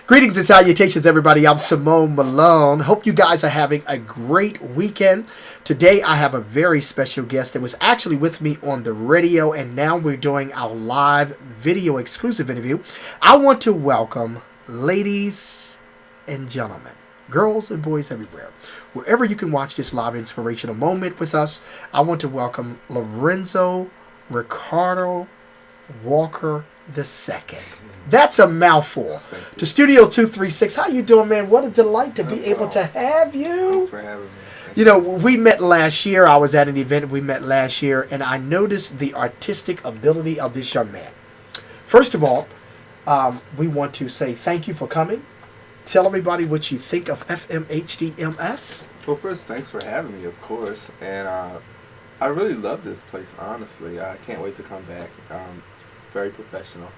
Greetings and salutations, everybody. I'm Simone Malone. Hope you guys are having a great weekend. Today, I have a very special guest that was actually with me on the radio, and now we're doing our live video exclusive interview. I want to welcome ladies and gentlemen, girls and boys everywhere. Wherever you can watch this live inspirational moment with us, I want to welcome Lorenzo Ricardo Walker II. That's a mouthful. To Studio 236. How you doing, man? What a delight to be able to have you. Thanks for having me. You know, we met last year. I was at an event we met last year, and I noticed the artistic ability of this young man. First of all, we want to say thank you for coming. Tell everybody what you think of FMHDMS. Well, first, thanks for having me, of course. And I really love this place, honestly. I can't wait to come back. It's very professional,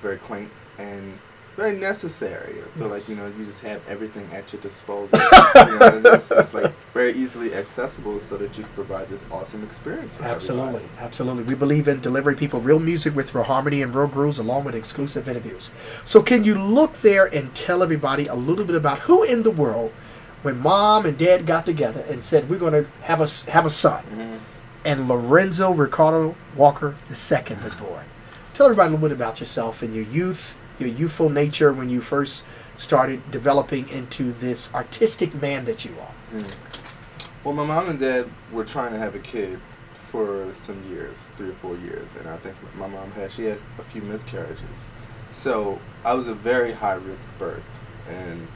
very quaint, and very necessary. I feel like, you just have everything at your disposal. And it's like very easily accessible so that you can provide this awesome experience for everybody. Absolutely. We believe in delivering people real music with real harmony and real grooves along with exclusive interviews. So can you look there and tell everybody a little bit about who in the world, when mom and dad got together and said, we're going to have a son, and Lorenzo Ricardo Walker II was born. Tell everybody a little bit about yourself and your youth, your youthful nature when you first started developing into this artistic man that you are. Well, my mom and dad were trying to have a kid for some years, 3 or 4 years, and I think my mom had a few miscarriages. So I was a very high-risk birth, and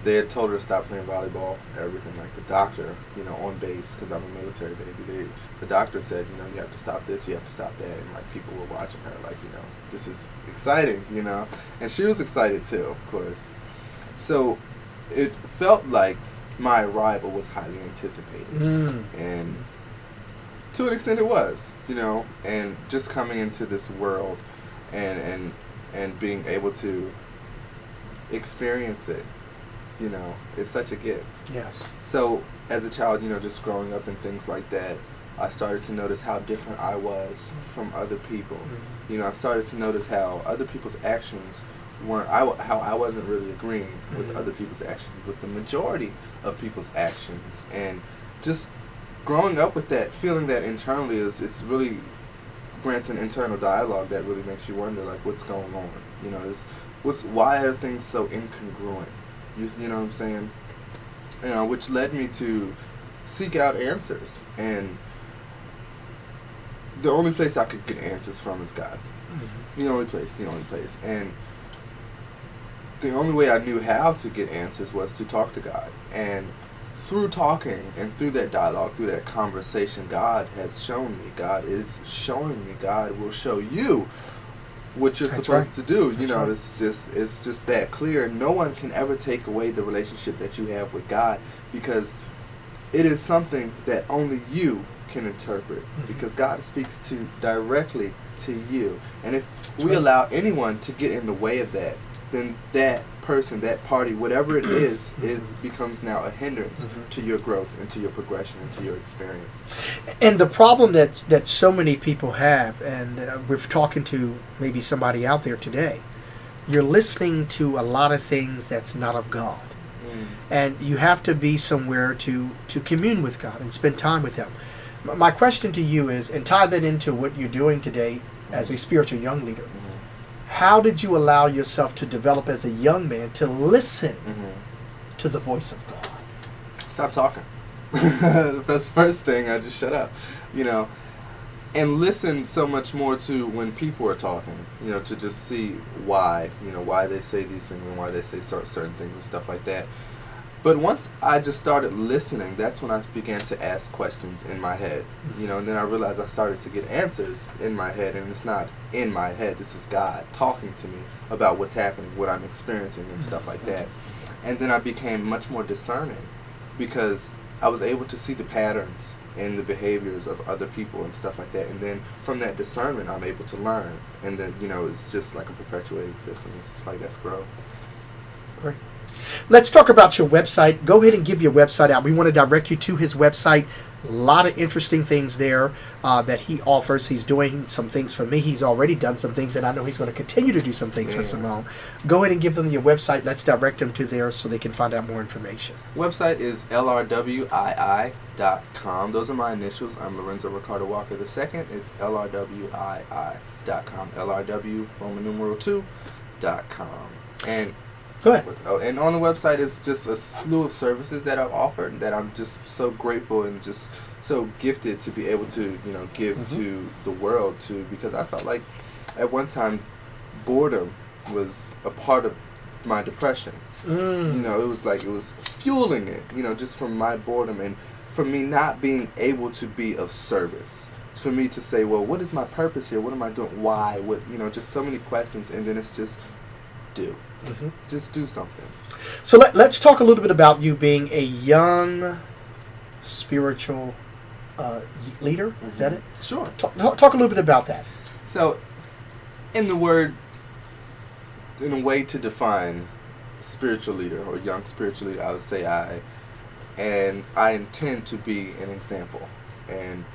they had told her to stop playing volleyball, everything. Like the doctor, on base, because I'm a military baby, the doctor said, you have to stop this, you have to stop that. And like people were watching her, like, this is exciting, And she was excited too, of course. So it felt like my arrival was highly anticipated. And to an extent it was, and just coming into this world and being able to experience it. It's such a gift. Yes. So, as a child, just growing up and things like that, I started to notice how different I was from other people. I started to notice how other people's actions weren't, how I wasn't really agreeing with other people's actions, with the majority of people's actions. And just growing up with that, feeling that internally, it's really grants an internal dialogue that really makes you wonder, like, what's going on? Why are things so incongruent? You know what I'm saying? Which led me to seek out answers. And the only place I could get answers from is God. The only place. And the only way I knew how to get answers was to talk to God. And through talking and through that dialogue, through that conversation, God has shown me. God is showing me. God will show you what you're supposed to do. It's just that clear. No one can ever take away the relationship that you have with God, because it is something that only you can interpret, because God speaks directly to you. And if we allow anyone to get in the way of that, then that person, that party, whatever it is, it becomes now a hindrance to your growth and to your progression and to your experience. And the problem that so many people have, and we're talking to maybe somebody out there today, you're listening to a lot of things that's not of God. And you have to be somewhere to commune with God and spend time with Him. My question to you is, and tie that into what you're doing today as a spiritual young leader, how did you allow yourself to develop as a young man to listen to the voice of God? Stop talking. That's the first thing. I just shut up, and listen so much more to when people are talking, to just see why, why they say these things and why they say certain things and stuff like that. But once I just started listening, that's when I began to ask questions in my head, and then I realized I started to get answers in my head, and it's not in my head, this is God talking to me about what's happening, what I'm experiencing and stuff like that. And then I became much more discerning, because I was able to see the patterns in the behaviors of other people and stuff like that. And then from that discernment, I'm able to learn. And then, it's just like a perpetuating system. It's just like that's growth. Great. Let's talk about your website. Go ahead and give your website out. We want to direct you to his website, A lot of interesting things there that he offers. He's doing some things for me. He's already done some things, and I know he's going to continue to do some things for Simone. Go ahead and give them your website. Let's direct them to there so they can find out more information. Website is lrwii.com. Those are my initials. I'm Lorenzo Ricardo Walker II. It's lrwii.com. LRW Roman numeral 2.com. And Go ahead. and on the website is just a slew of services that I've offered that I'm just so grateful and just so gifted to be able to, give to the world because I felt like at one time boredom was a part of my depression. It was like it was fueling it, just from my boredom and from me not being able to be of service. It's for me to say, well, what is my purpose here? What am I doing? Why? What? Just so many questions, and then it's just do. Just do something. So let's talk a little bit about you being a young spiritual leader. Is that it? Sure. Talk a little bit about that. So, in a way to define spiritual leader or young spiritual leader, I would say I intend to be an example and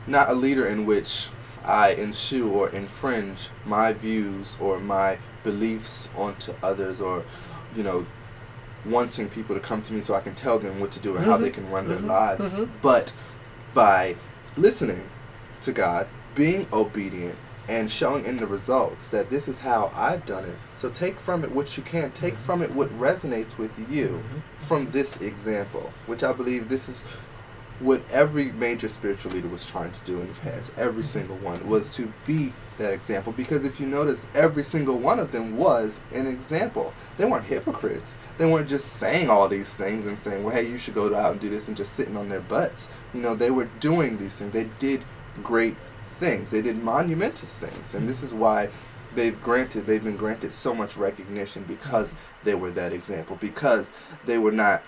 not a leader in which I eschew or infringe my views or my beliefs onto others or, wanting people to come to me so I can tell them what to do and how they can run their lives. But by listening to God, being obedient, and showing in the results that this is how I've done it. So take from it what you can. Take from it what resonates with you from this example, which I believe this is what every major spiritual leader was trying to do in the past. Every single one was to be that example. Because if you notice, every single one of them was an example. They weren't hypocrites. They weren't just saying all these things and saying, well, hey, you should go out and do this and just sitting on their butts. They were doing these things. They did great things. They did monumentous things. And this is why they've been granted so much recognition, because they were that example. Because they were not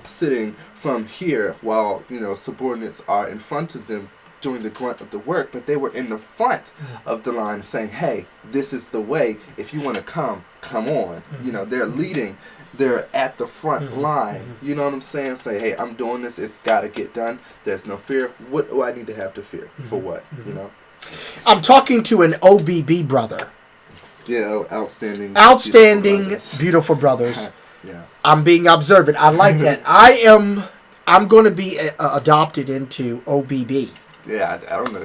sitting from here while subordinates are in front of them doing the grunt of the work, but they were in the front of the line saying, hey, this is the way. If you want to come on. They're leading. They're at the front line. You know what I'm saying? Say, hey, I'm doing this. It's got to get done. There's no fear. What do I need to have to fear? For what? I'm talking to an OBB brother. Yeah, outstanding. Beautiful brothers. Yeah. I'm being observant. I like that. I'm going to be adopted into OBB. Yeah, I don't know.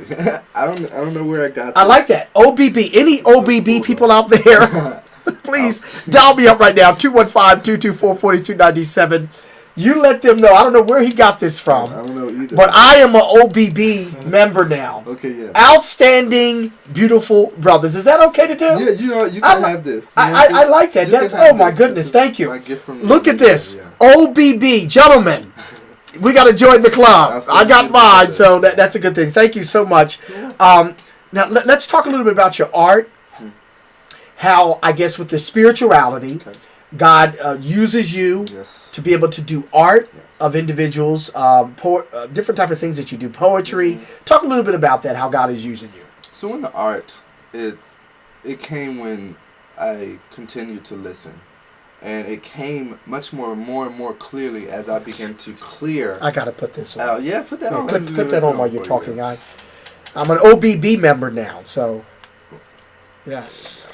I don't know where I got this. I like that. OBB. Any OBB people out there, please dial me up right now. 215-224-4297. You let them know. I don't know where he got this from. I don't know either. But I am an OBB member now. Okay, yeah. Outstanding, beautiful brothers. Is that okay to do? Yeah, you can have this. I like that. That's my goodness. Thank you. Look at this. Yeah. OBB, gentlemen. We got to join the club. I got mine, so that's a good thing. Thank you so much. Yeah. Now, let's talk a little bit about your art. How, I guess, with the spirituality, God uses you to be able to do art of individuals, different type of things that you do, poetry. Talk a little bit about that, how God is using you. So in the art, it came when I continued to listen. And it came more and more clearly as I began to clear. I got to put this on. Yeah, put that on. Put that on while you're talking. I'm an OBB member now, so yes.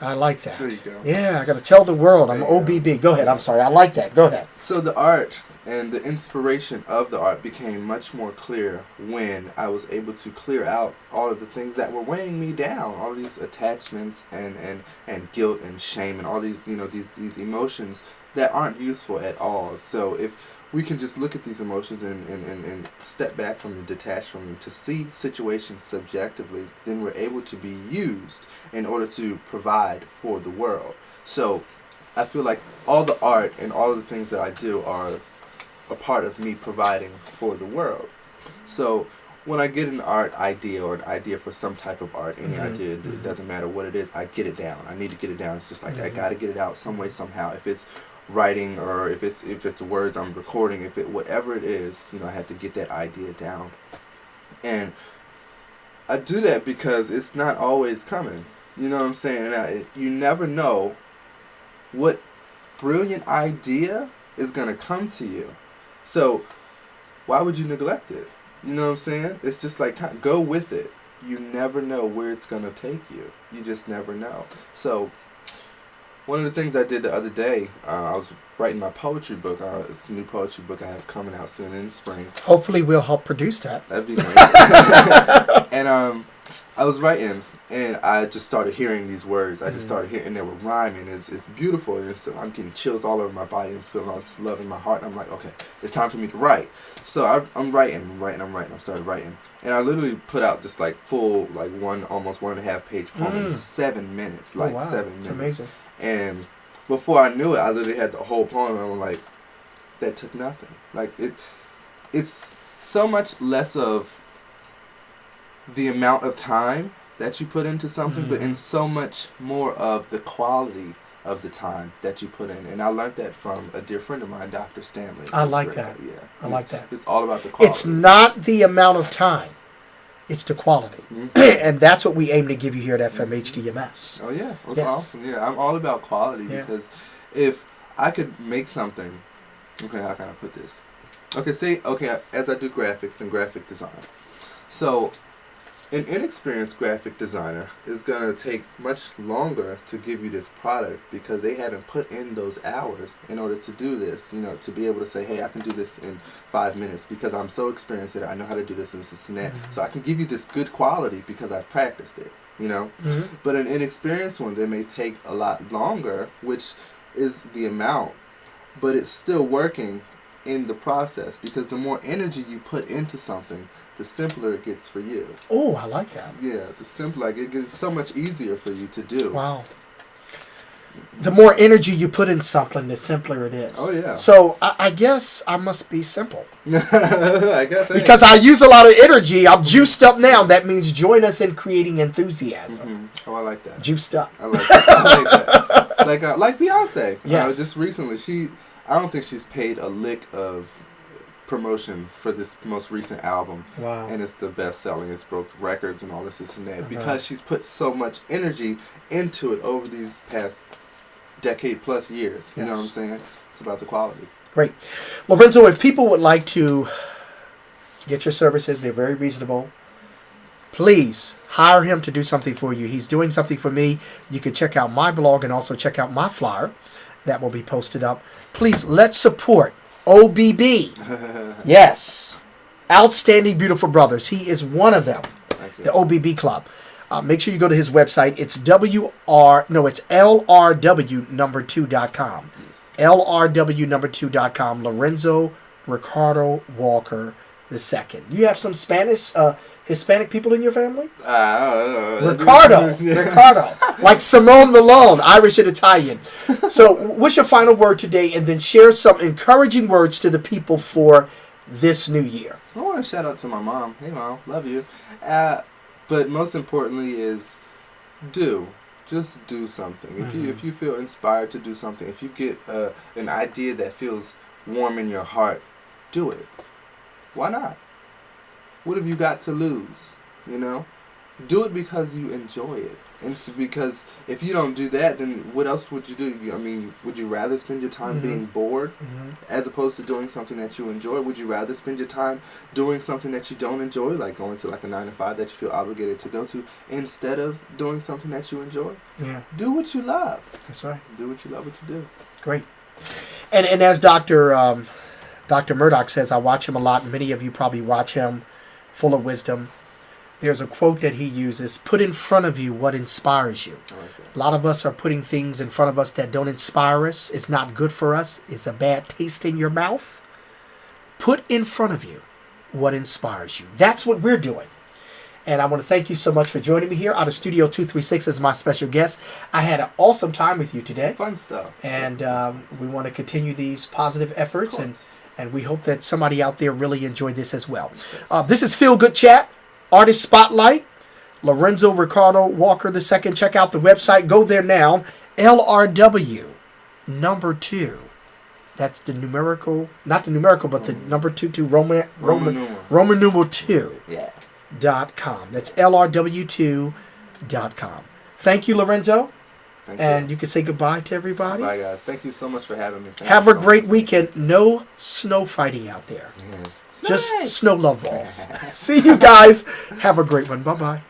I like that. There you go. Yeah, I got to tell the world I'm OBB. Go ahead. I'm sorry. I like that. Go ahead. So the art and the inspiration of the art became much more clear when I was able to clear out all of the things that were weighing me down, all of these attachments and guilt and shame and all these these emotions that aren't useful at all. So if we can just look at these emotions and step back from them, detach from them, to see situations subjectively, then we're able to be used in order to provide for the world. So I feel like all the art and all of the things that I do are a part of me providing for the world. So when I get an art idea or an idea for some type of art, any idea, it doesn't matter what it is, I get it down. I need to get it down. It's just like I got to get it out some way, somehow. If it's writing or if it's words I'm recording, whatever it is, I have to get that idea down. And I do that because it's not always coming. You know what I'm saying? You never know what brilliant idea is going to come to you. So why would you neglect it? You know what I'm saying? It's just like, go with it. You never know where it's going to take you. You just never know. So, one of the things I did the other day, I was writing my poetry book. It's a new poetry book I have coming out soon in the spring. Hopefully we'll help produce that. That'd be nice. And I was writing, and I just started hearing these words. I just started hearing, and they were rhyming. It's beautiful, and I'm getting chills all over my body and feeling all this love in my heart. And I'm like, okay, it's time for me to write. So I'm writing. I started writing, and I literally put out this like full, like almost 1.5 page poem in 7 minutes, like 7 minutes. It's amazing. And before I knew it, I literally had the whole poem, and I'm like, that took nothing. Like it's so much less of the amount of time that you put into something, but in so much more of the quality of the time that you put in. And I learned that from a dear friend of mine, Dr. Stanley. I like that. Yeah. I like that. It's all about the quality. It's not the amount of time. It's the quality. And that's what we aim to give you here at FMHDMS. Oh, yeah. That's Yes. awesome. Yeah, I'm all about quality because if I could make something, okay, how can I put this? Okay, as I do graphics and graphic design. So, an inexperienced graphic designer is going to take much longer to give you this product because they haven't put in those hours in order to do this, to be able to say, hey, I can do this in 5 minutes because I'm so experienced at it. I know how to do this and this and that. So I can give you this good quality because I've practiced it, But an inexperienced one, they may take a lot longer, which is the amount, but it's still working in the process because the more energy you put into something, the simpler it gets for you. Oh, I like that. Yeah, the simpler. It gets so much easier for you to do. Wow. The more energy you put in something, the simpler it is. Oh, yeah. So I guess I must be simple. I guess. Because I use a lot of energy. I'm juiced up now. That means join us in creating enthusiasm. Oh, I like that. Juiced up. I like that. I like that. Like Beyonce. Yes. Just recently, I don't think she's paid a lick of promotion for this most recent album. Wow. And it's the best selling. It's broke records and all this and that because she's put so much energy into it over these past decade plus years. You know what I'm saying? It's about the quality. Great. Lorenzo, if people would like to get your services, they're very reasonable. Please hire him to do something for you. He's doing something for me. You can check out my blog and also check out my flyer that will be posted up. Please, let's support OBB. Yes. Outstanding Beautiful Brothers. He is one of them. The OBB Club. Make sure you go to his website. It's LRW2.com. Yes. LRW2.com. Lorenzo Ricardo Walker II. You have some Spanish, Hispanic people in your family? Ricardo. Like Simone Malone, Irish and Italian. So what's your final word today? And then share some encouraging words to the people for this new year. I want to shout out to my mom. Hey, Mom. Love you. But most importantly is just do something. If you feel inspired to do something, if you get an idea that feels warm in your heart, do it. Why not? What have you got to lose? Do it because you enjoy it. And it's because if you don't do that, then what else would you do? Would you rather spend your time being bored as opposed to doing something that you enjoy? Would you rather spend your time doing something that you don't enjoy, like going to like a 9-to-5 that you feel obligated to go to, instead of doing something that you enjoy? Yeah. Do what you love. That's right. Do what you love what you do. Great. And as Dr. Murdoch says, I watch him a lot, and many of you probably watch him, full of wisdom. There's a quote that he uses, put in front of you what inspires you. A lot of us are putting things in front of us that don't inspire us. It's not good for us. It's a bad taste in your mouth. Put in front of you what inspires you. That's what we're doing. And I want to thank you so much for joining me here out of Studio 236 as my special guest. I had an awesome time with you today. Fun stuff. And we want to continue these positive efforts. And we hope that somebody out there really enjoyed this as well. This is Feel Good Chat. Artist Spotlight, Lorenzo Ricardo Walker II. Check out the website. Go there now. LRW number 2. That's the numerical, not the numerical, but the number 2 Roman numeral 2. Yeah. .com. That's LRW2.com. Thank you, Lorenzo. And you can say goodbye to everybody. Bye, guys. Thank you so much for having me. Have a great weekend. No snow fighting out there. Yes. Just snow love balls. See you guys. Have a great one. Bye-bye.